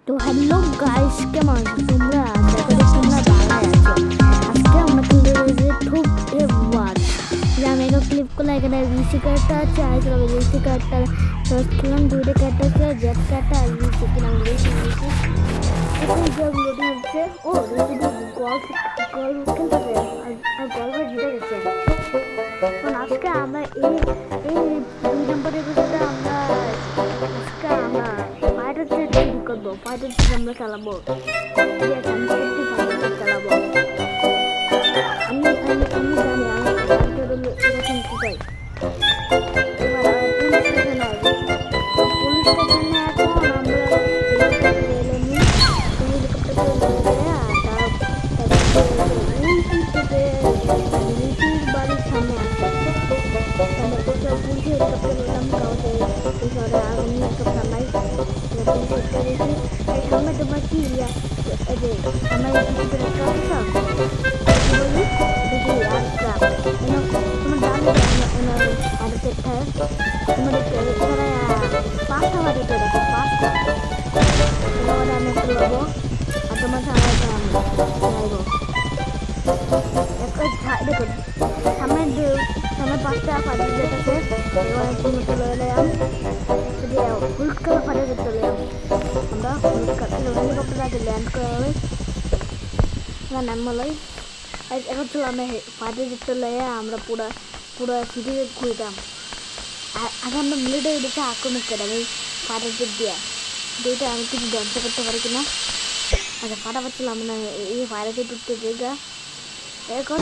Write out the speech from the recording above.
তো hello guys, কেমন আছো তোমরা? আশা করি তোমরা ভালো আছো। আজকে আমরা খেলতে রয়েছে ঠুক এ ওয়াচ। আমি একটা ক্লিপ করলে এখানে রিসি ক্যারেক্টার আছে, আর এখানে রিসি ক্যারেক্টার ফার্স্ট খেলাম, দুইটা ক্যারেক্টার আছে, জেট ক্যারেক্টার আর রিসি কিনা রিসি রিসি এখন যে লোডিং হচ্ছে। ও রিসি গল্ফ গল্ফ খেলতেছে আর গল্ফে জিতে গেছে। এখন আজকে আমরা এই এই 2 নম্বরের এপিসোডে আজকে আমরা ফাইটার জেট তৈরি করবো, ফাইটার জেট আমরা চালাবো। ঠিক আছে, আমি সত্যি ফাইটার জেট চালাবো। আমি জানি আমি ফাইটার এরকম কোথায়। এবার পুলিশ স্টেশনে আসবো। পুলিশ স্টেশনে এখন আমরা হেলিকপ্টার রেলে নিই, হেলিকপ্টার রেলে আর রিসির বাড়ির সামনে আসছে। মানে কোথাও পুলিশ হেলিকপ্টার এলাম, কাউকে এই শহরে আগুন হেলিকপ্টার নাই। পুলিশ হেলিকপ্টার এই সামনে তোমার কি এই যে আমার টিকিটের একটা আছে বলি দেখি আচ্ছা তোমার জানো ওনার হাতের ঠায় তোমার এখানে 5টা বাড়িতে দেখো, 5টা তোমার আমি একটা লবো আর তোমার সামনে আমি যাইব দেখো সামনে 5টা ফাটি যেতেছে। এবার তুমি চলে এলাম হলুদ কালার ফাটে চলে এলাম আমরা। হলুদ কালার হেলিকপ্টার আগে ল্যান্ড করা হবে নামলাই। এখন চলো আমরা ফাটে চলে আমরা পুরা সিটি ঘুরতাম। আর আগে আমরা মিলিটারি দেখে আক্রমণ করতাম এই ফাটার দিক দিয়ে। দুইটা আমি কিছু ধ্বংস করতে পারি কিনা। আচ্ছা ফাটাফাট ছিলাম না এই ফায়ারে উঠতে জায়গা এখন